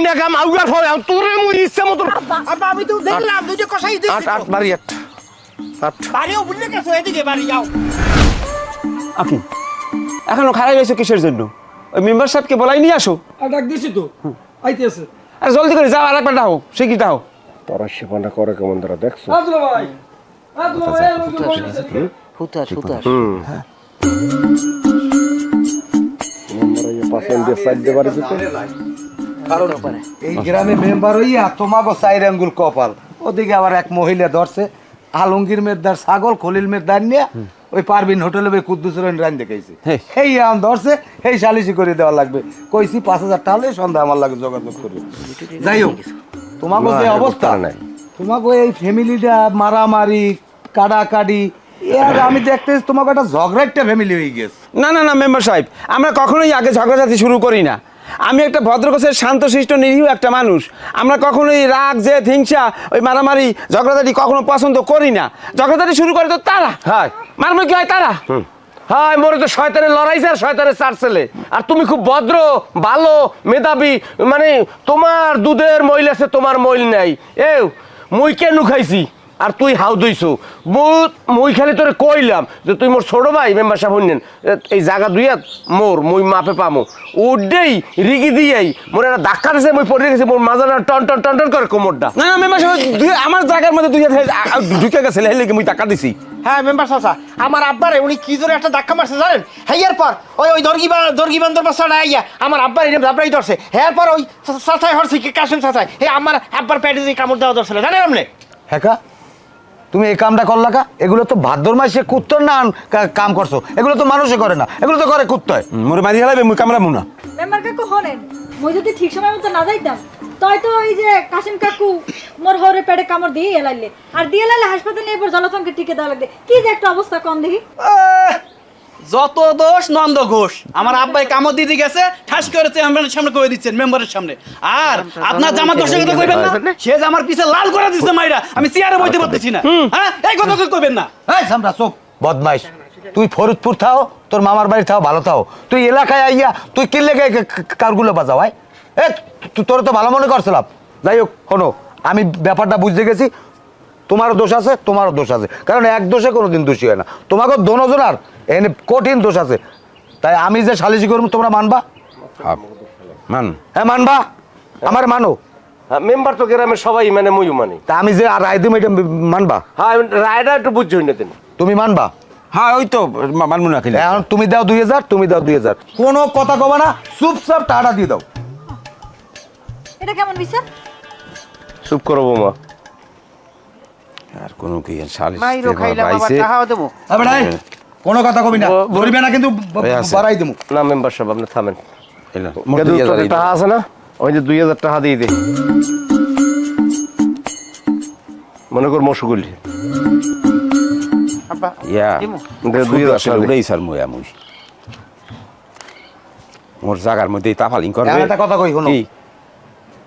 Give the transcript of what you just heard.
না কাম আউগার ফলে তোরে মুই ইচ্ছা মতো আব্বা আমি তো দেখলাম দুইটা কষাই দিছি আট আট বাড়ি আট আট বাড়িও বুঝলে গেছো এদিকে বাড়ি যাও আকি এখনো খারাপ হয়েছে কিসের জন্য ওই মেম্বার সাহেবকে বলাই নিয়ে আসো আর ডাক দিছি তো আইতেছে আর জলদি করে যাও আর একবার ডাও সে কি ডাও তোরা সেপানা করে কেমন ধরা দেখছো আব্দুল ভাই আব্দুল ভাই আমাকে বলতেছে হুতাস আমরা এই পাশেন দিয়ে সাইড দিয়ে বাড়ি যেতে এই গ্রামে মেম্বার হইয়া তোমাকে 4 আঙ্গুল কপাল ওদিকে আবার এক মহিলা ধরছে আলমগীর মেদার ছাগল খলিল মেদার নিয়ে ওই পারবিন হোটেলে ওই কুদ্দুসের রান দেখাইছে এই আম ধরছে এই সালিশি করে দেওয়া লাগবে কইছি 5000 টাকা হলে সন্ধ্যা আমার লাগে যোগাযোগ করবে যাই হোক তোমাকে যে অবস্থা তোমাকে এই ফ্যামিলিটা মারামারি কাড়াকাড়ি এর আমি দেখতেছি তোমাকে একটা ঝগড়া ফ্যামিলি হয়ে গেছে না না না মেম্বার সাহেব আমরা কখনোই আগে ঝগড়াঝাটি শুরু করি না আমি একটা ভদ্রকোষের শান্তশিষ্ট নিরীহ একটা মানুষ আমরা কখনোই রাগ জেদ হিংসা ওই মারামারি ঝগড়াঝাটি কখনো পছন্দ করি না ঝগড়াঝাটি শুরু করে তো তারা হ্যাঁ মারামারি কি হয় তারা হ্যাঁ মোরে তো শয়তানের লড়াইছে আর শয়তানের চার ছেলে আর তুমি খুব ভদ্র ভালো মেধাবী মানে তোমার দুধের মইল আছে তোমার মইল নাই এও মুই কেন খাইছি আর তুই হাউ দইছো মুই খালি তোরে কইলাম যে তুই মোর ছোট ভাই মেম্বার সাহেব হইনেন এই জায়গা দুইয়া মোর মুই মাপে পামো উডেই রিগি দিয়েই মোর একটা ধাক্কা দিছে মুই পড়ে গেছি মোর মাজাটা টন টন টন টন করে কোমরটা না না মেম্বার সাহেব আমার জায়গার মধ্যে দুই ঢুকে গেছে হেলে মুই ধাক্কা দিছি হ্যাঁ মেম্বার চাচা আমার আব্বারে উনি কি জোরে একটা ধাক্কা মারছে জানেন হ্যাঁ এরপর ওই দর্গি বান্দর বাচ্চাটা আইয়া আমার আব্বার এরকম ধাপড়াই ধরছে এরপর ওই চাচাই হরছে কি কাশেম চাচাই আমার আব্বার পেটে দিয়ে কামড় দেওয়া ধরছিল জানেন আপনি হ্যাঁ তুমি এই কামটা করলা কা এগুলো তো ভাদ্র মাসে কুত্তর না কাম করছো এগুলো তো মানুষে করে না এগুলো তো করে কুত্তয় মোরে মারি হেলাবে মুই কামড়া মুনা মেম্বার কাকু হনেন মই যদি ঠিক সময় মতো না যাইতাম তাই তো ওই যে কাশিম কাকু মোর হরে পেটে কামড় দিয়ে এলাইলে আর দিয়ে এলাইলে হাসপাতালে এরপর জলতঙ্কে টিকে দেওয়া লাগবে কি যে একটা অবস্থা কম দেখি যত দোষ নন্দ ঘোষ আমার আব্বাই কামড় দিতে গেছে ঠাস করেছে মেম্বারের সামনে কই দিচ্ছেন মেম্বারের সামনে আর আপনার জামার দোষের কথা কইবেন না সে যে আমার পিছে লাল করে দিছে মাইরা আমি চেয়ারে বইতে পারতেছি না হ্যাঁ এই কথা কইবেন না এই সামরা চুপ বদমাইশ তুই ফরিদপুর থাও তোর মামার বাড়ি থাও ভালো থাও তুই এলাকায় আইয়া তুই কি লেগে কারগুলো বাজাও ভাই এ তোর তো ভালো মনে করছিলাম যাই হোক শোনো আমি ব্যাপারটা বুঝতে গেছি তোমারও দোষ আছে তোমারও দোষ আছে কারণ এক দোষে কোনোদিন দোষী হয় না তোমাকে দোনোজনার এনে কঠিন দোষ আছে তাই আমি যে সালিশি করবো তোমরা মানবা মান হ্যাঁ মানবা আমার মানো মেম্বার তো গ্রামের সবাই মানে মুই মানি তা আমি যে আর রায় দিম এটা মানবা হ্যাঁ রায়টা একটু বুঝছি না তিনি তুমি মানবা হ্যাঁ ওই তো মানবো না খেলে এখন তুমি দাও 2000 তুমি দাও 2000 কোনো কথা কবা না চুপচাপ টাকা দিয়ে দাও এটা কেমন বিচার চুপ করো বৌমা আর কোনো কি সালিশ মাইরো খাইলাম আবার টাকাও দেবো কোনো কথা কবি না ধরবি না কিন্তু বাড়াই দেবো না মেম্বার সাহেব আপনি থামেন এলো টাকা আছে না ওই যে 2000 টাকা দিয়ে দে মনে কর মশুগুলি আব্বা ইয়া দিমু। 2000 টাকা দে। উড়াই স্যার মুই মোর জায়গার মধ্যে তাফালিং করবে একটা কথা কই শোনো কি?